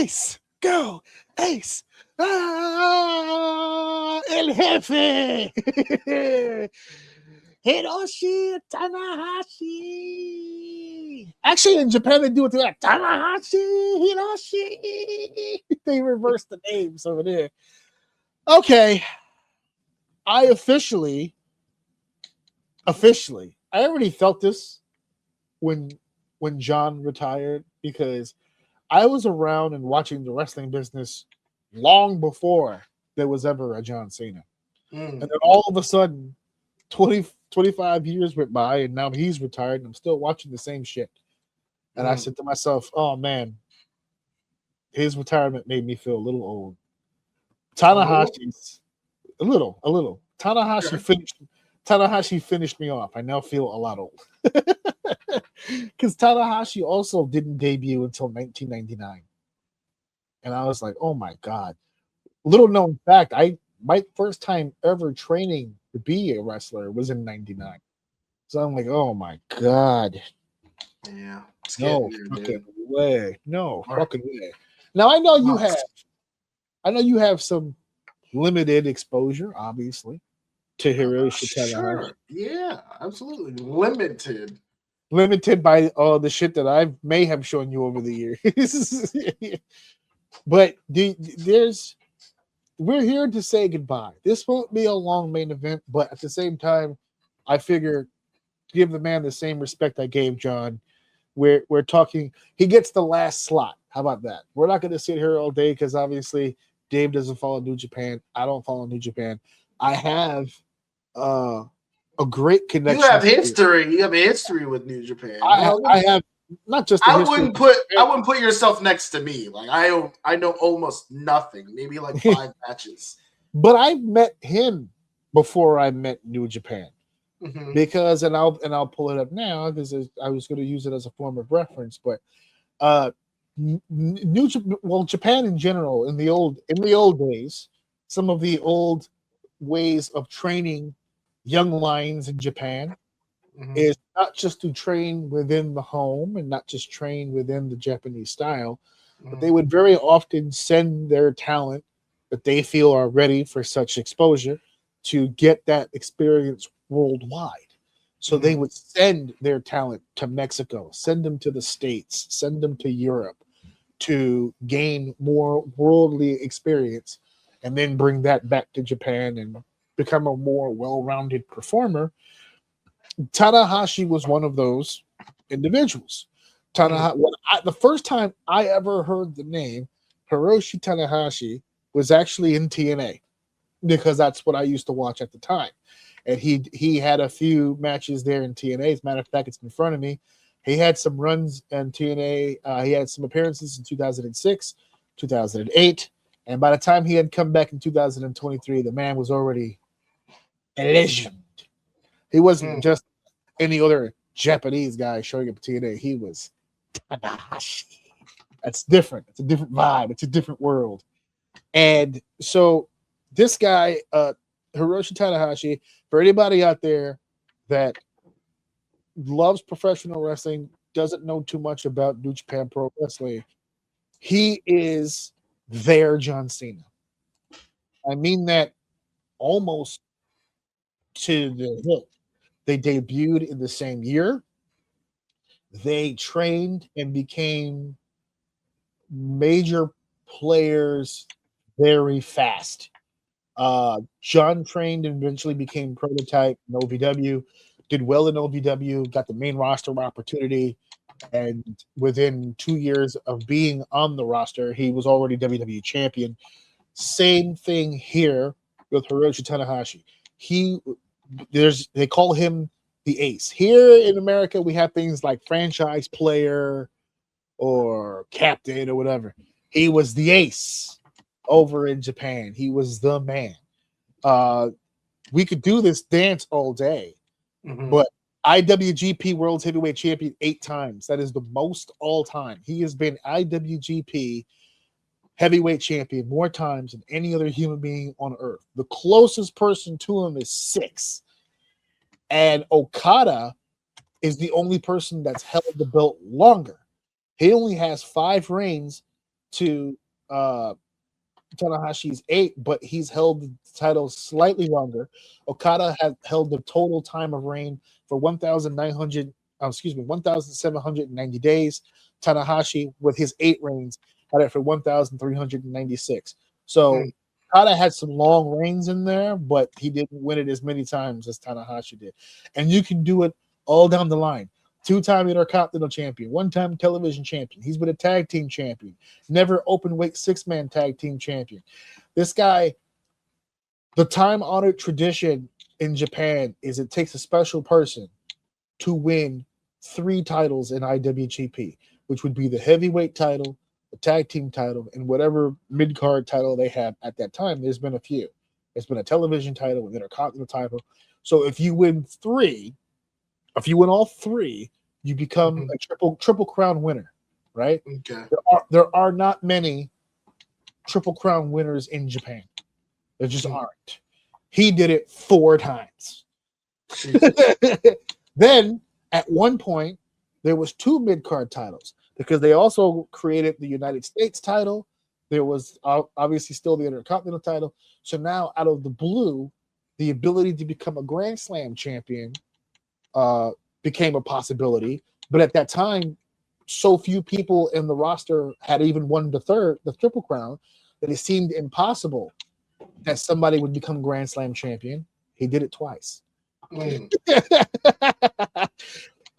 Ace, go, Ace. Ah, El Jefe. Hiroshi Tanahashi. Actually, in Japan, they do it like Tanahashi, Hiroshi. They reverse the names over there. Okay. I officially, I already felt this when John retired, because I was around and watching the wrestling business long before there was ever a John Cena. And then all of a sudden, 25 years went by, and now he's retired, and I'm still watching the same shit. And I said to myself, oh man, his retirement made me feel a little old. Tanahashi's a little. Tanahashi finished me off. I now feel a lot old. Because Tanahashi also didn't debut until 1999. And I was like, oh my God. Little known fact, my first time ever training to be a wrestler was in 99. So I'm like, oh my God. Yeah. No fucking way. No fucking way. Now I know you have some limited exposure, obviously, to Hiroshi Tanahashi. Sure. Yeah, absolutely. Limited by all the shit that I may have shown you over the years. But we're here to say goodbye. This won't be a long main event, but at the same time, I figure give the man the same respect I gave John. We're talking, he gets the last slot. How about that? We're not going to sit here all day because obviously Dave doesn't follow New Japan. I don't follow New Japan. I have a great connection. You have history. You have a history with New Japan. I have not just. I wouldn't put yourself next to me. Like I know almost nothing. Maybe like 5 matches. But I met him before I met New Japan, because and I'll pull it up now because I was going to use it as a form of reference. But Japan in general in the old days, some of the old ways of training young lions in Japan is not just to train within the home and not just train within the Japanese style, but they would very often send their talent that they feel are ready for such exposure to get that experience worldwide. So they would send their talent to Mexico, send them to the States, send them to Europe to gain more worldly experience, and then bring that back to Japan and become a more well-rounded performer. Tanahashi was one of those individuals. The first time I ever heard the name Hiroshi Tanahashi was actually in TNA, because that's what I used to watch at the time. And he had a few matches there in TNA. As a matter of fact, it's in front of me. He had some runs in TNA. He had some appearances in 2006, 2008. And by the time he had come back in 2023, the man was already a legend. He wasn't just any other Japanese guy showing up at TNA. He was Tanahashi. That's different. It's a different vibe. It's a different world. And so this guy, Hiroshi Tanahashi, for anybody out there that loves professional wrestling, doesn't know too much about New Japan Pro Wrestling, he is their John Cena. I mean that almost to the hilt. They debuted in the same year. They trained and became major players very fast. John trained and eventually became prototype in OVW, did well in OVW, got the main roster opportunity, and within 2 years of being on the roster, he was already WWE champion. Same thing here with Hiroshi Tanahashi. They call him the ace. Here in America, we have things like franchise player or captain or whatever. He was the ace over in Japan. He was the man. We could do this dance all day, but IWGP World Heavyweight Champion 8 times. That is the most all time. He has been IWGP Heavyweight Champion more times than any other human being on earth. The closest person to him is 6. And Okada is the only person that's held the belt longer. He only has 5 reigns to Tanahashi's 8, but he's held the title slightly longer. Okada has held the total time of reign for 1,790 days. Tanahashi, with his 8 reigns, had it for 1,396. So Okada had some long reigns in there, but he didn't win it as many times as Tanahashi did. And you can do it all down the line. 2-time Intercontinental Champion, 1-time television champion. He's been a tag team champion, never open weight 6-man tag team champion. This guy, the time-honored tradition in Japan is it takes a special person to win 3 titles in IWGP, which would be the heavyweight title, the tag team title, and whatever mid-card title they have at that time. There's been a few. There's been a television title, an Intercontinental title. So if you win 3, if you win all 3, you become a triple crown winner, right? Okay. There are not many triple crown winners in Japan. There just aren't. He did it 4 times. Then at one point there was 2 mid-card titles because they also created the United States title. There was obviously still the Intercontinental title. So now out of the blue, the ability to become a Grand Slam champion became a possibility, but at that time, so few people in the roster had even won the Triple Crown, that it seemed impossible that somebody would become Grand Slam champion. He did it twice.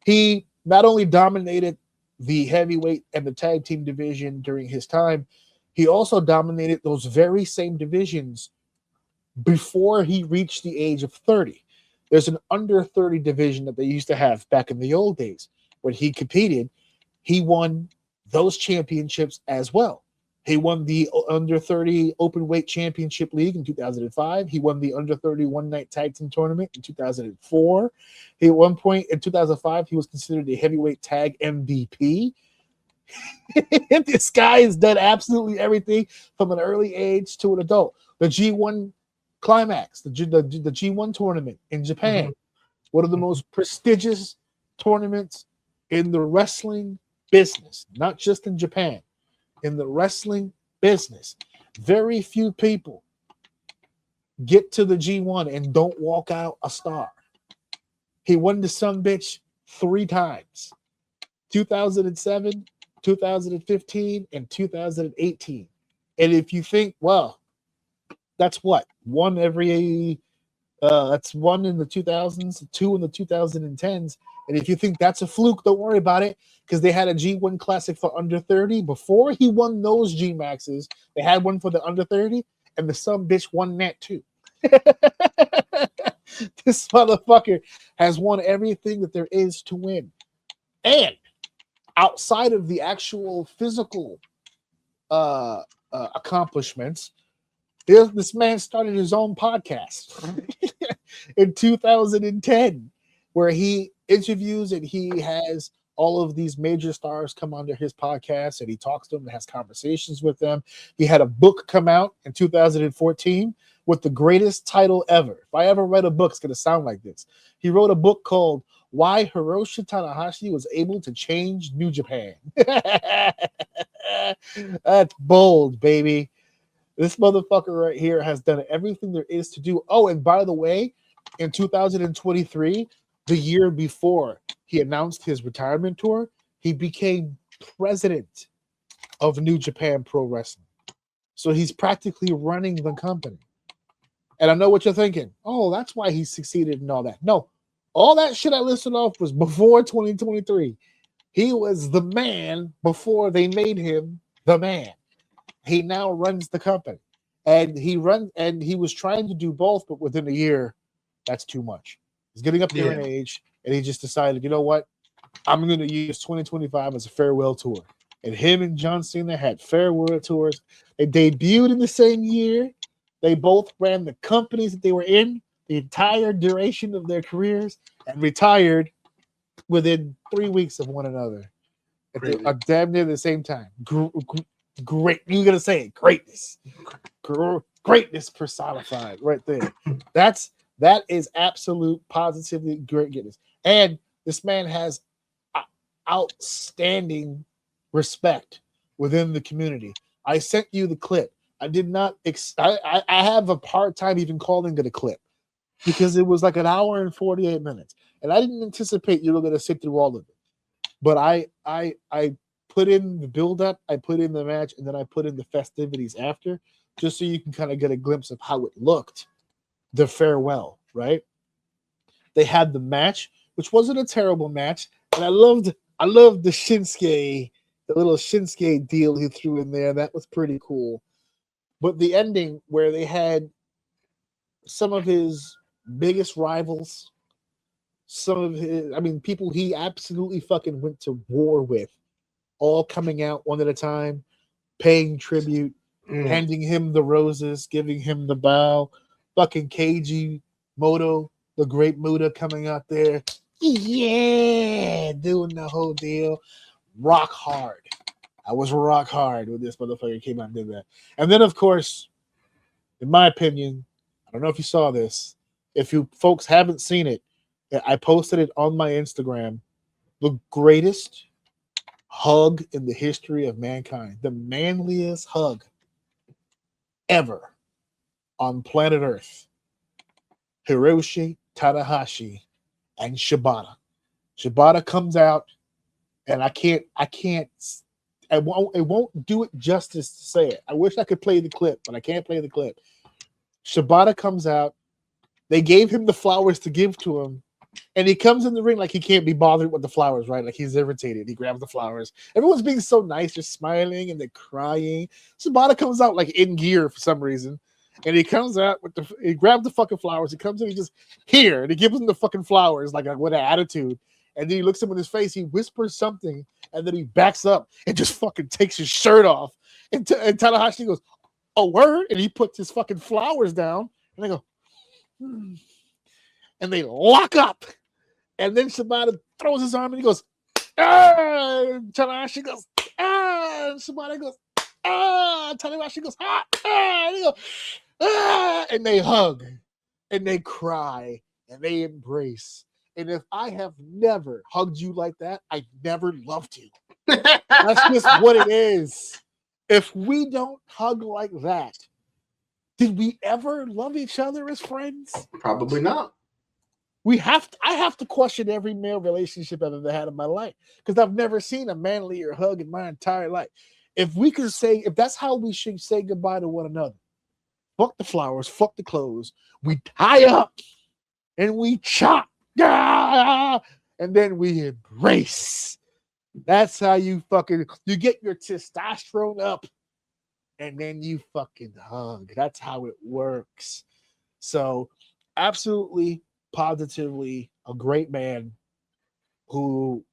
He not only dominated the heavyweight and the tag team division during his time, he also dominated those very same divisions before he reached the age of 30. There's an under 30 division that they used to have back in the old days. When he competed, he won those championships as well. He won the under 30 open weight championship league in 2005. He won the under 30 one-night tag team tournament in 2004. At one point in 2005, he was considered the heavyweight tag MVP. This guy has done absolutely everything from an early age to an adult. The G1 Climax, the G1 tournament in Japan, one of the most prestigious tournaments in the wrestling business, not just in Japan, in the wrestling business. Very few people get to the G1 and don't walk out a star. He won the sumbitch 3 times: 2007, 2015, and 2018. And if you think, well, that's what? One every that's 1 in the 2000s, 2 in the 2010s. And if you think that's a fluke, don't worry about it, because they had a G1 Classic for under 30. Before he won those G Maxes, they had one for the under 30, and the some bitch won that too. This motherfucker has won everything that there is to win. And outside of the actual physical accomplishments, this man started his own podcast in 2010, where he interviews and he has all of these major stars come onto his podcast, and he talks to them and has conversations with them. He had a book come out in 2014 with the greatest title ever. If I ever read a book, it's going to sound like this. He wrote a book called Why Hiroshi Tanahashi Was Able to Change New Japan. That's bold, baby. This motherfucker right here has done everything there is to do. Oh, and by the way, in 2023, the year before he announced his retirement tour, he became president of New Japan Pro Wrestling. So he's practically running the company. And I know what you're thinking. Oh, that's why he succeeded and all that. No, all that shit I listed off was before 2023. He was the man before they made him the man. He now runs the company, and he was trying to do both, but within a year, that's too much. He's getting up there in age, and he just decided, you know what? I'm going to use 2025 as a farewell tour. And him and John Cena had farewell tours. They debuted in the same year. They both ran the companies that they were in the entire duration of their careers, and retired within 3 weeks of one another at damn near the same time. Great, you're gonna say it. Greatness personified right there. That is absolute positively greatness. And this man has outstanding respect within the community. I sent you the clip. I did not. I have a hard time even calling it a clip because it was like an hour and 48 minutes, and I didn't anticipate you were going to sit through all of it. But I put in the build up, I put in the match, and then I put in the festivities after, just so you can kind of get a glimpse of how it looked. The farewell, right? They had the match, which wasn't a terrible match, and I loved the Shinsuke, the little Shinsuke deal he threw in there. That was pretty cool. But the ending where they had some of his biggest rivals, some of his, I mean, people he absolutely fucking went to war with, all coming out one at a time, paying tribute, handing him the roses, giving him the bow. Fucking Keiji Moto, the great Muda coming out there. Yeah, doing the whole deal. Rock hard. I was rock hard when this motherfucker came out and did that. And then, of course, in my opinion, I don't know if you saw this. If you folks haven't seen it, I posted it on my Instagram. The greatest hug in the history of mankind. The manliest hug ever on planet Earth. Hiroshi Tanahashi and Shibata. Shibata comes out, and it won't do it justice to say it. I wish I could play the clip, but I can't play the clip. Shibata comes out. They gave him the flowers to give to him, and he comes in the ring like he can't be bothered with the flowers, right? Like he's irritated. He grabs the flowers. Everyone's being so nice, they're smiling and they're crying. Shibata comes out like in gear for some reason, and he comes out he grabs the fucking flowers. He comes in, he just here, and he gives him the fucking flowers like with an attitude. And then he looks him in his face. He whispers something, and then he backs up and just fucking takes his shirt off. And Tanahashi goes, "A word," and he puts his fucking flowers down, and they go, and they lock up. And then Shibata throws his arm and he goes, "Ah!" Tanahashi goes, "Ah!" And Shibata goes, "Ah!" Tanahashi goes, "Ah!" And they go, "Ah!" And they hug and they cry and they embrace. And if I have never hugged you like that, I never loved you. That's just what it is. If we don't hug like that, did we ever love each other as friends? Probably not. I have to question every male relationship I've ever had in my life because I've never seen a manlier hug in my entire life. If that's how we should say goodbye to one another, fuck the flowers, fuck the clothes, we tie up and we chop, and then we embrace. That's how you get your testosterone up and then you fucking hug. That's how it works. So absolutely, positively a great man who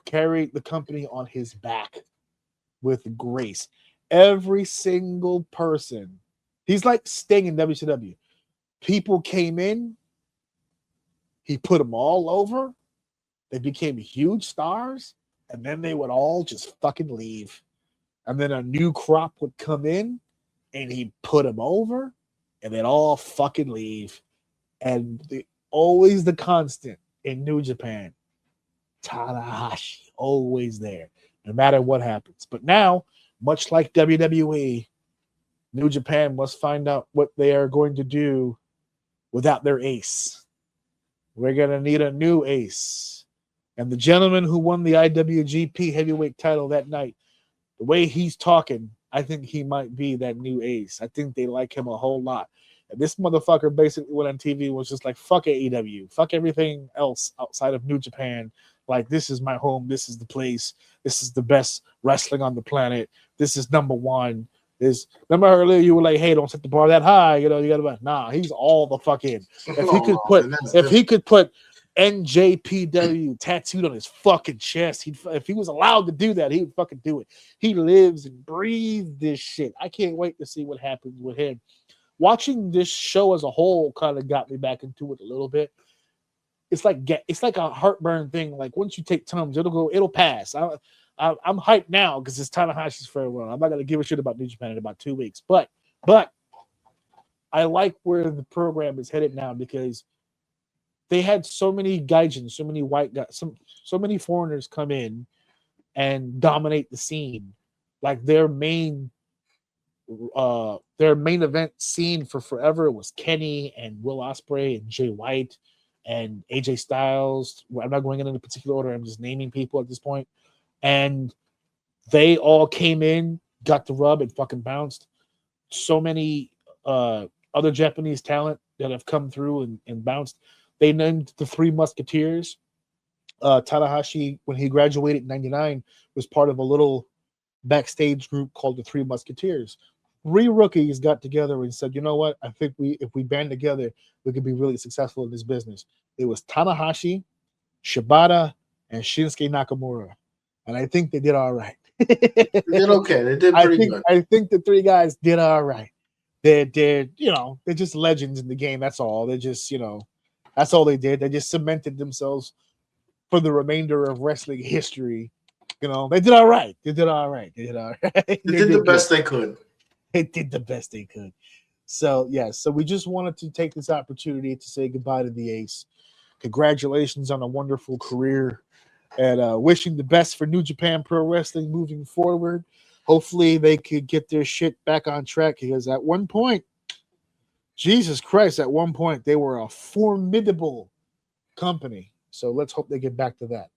carried the company on his back with grace. Every single person, he's like Sting in WCW. People came in, he put them all over, they became huge stars, and then they would all just fucking leave. And then a new crop would come in, and he'd put them over, and they'd all fucking leave. And always the constant in New Japan, Tanahashi, always there, no matter what happens. But now, much like WWE, New Japan must find out what they are going to do without their ace. We're going to need a new ace. And the gentleman who won the IWGP heavyweight title that night, the way he's talking, I think he might be that new ace. I think they like him a whole lot. And this motherfucker basically went on TV was just like, fuck AEW. Fuck everything else outside of New Japan. Like, this is my home. This is the place. This is the best wrestling on the planet. This is number one. Remember earlier you were like, hey, don't set the bar that high. You gotta, nah, he's all the fuck in. If he could put NJPW tattooed on his fucking chest, if he was allowed to do that, he'd fucking do it. He lives and breathes this shit. I can't wait to see what happens with him. Watching this show as a whole kind of got me back into it a little bit. It's like a heartburn thing. Like once you take Tums, it'll pass. I'm hyped now because it's Tanahashi's farewell. I'm not gonna give a shit about New Japan in about 2 weeks, but I like where the program is headed now because they had so many gaijins, so many white guys, so many foreigners come in and dominate the scene. Like their main their main event scene for forever was Kenny and Will Ospreay and Jay White and AJ Styles. I'm not going in a particular order. I'm just naming people at this point. And they all came in, got the rub, and fucking bounced. So many other Japanese talent that have come through and bounced. They named the Three Musketeers. Tanahashi, when he graduated in '99, was part of a little backstage group called the Three Musketeers. 3 rookies got together and said, "You know what? I think if we band together, we could be really successful in this business." It was Tanahashi, Shibata, and Shinsuke Nakamura, and I think they did all right. They did okay. They did pretty good. I think the 3 guys did all right. They're just legends in the game. That's all. They're just, that's all they did. They just cemented themselves for the remainder of wrestling history. They did all right. They did all right. They did the best they could. They did the best they could. So, yeah. So we just wanted to take this opportunity to say goodbye to the Ace. Congratulations on a wonderful career. And wishing the best for New Japan Pro Wrestling moving forward. Hopefully they could get their shit back on track, because at one point, Jesus Christ, at one point they were a formidable company. So let's hope they get back to that.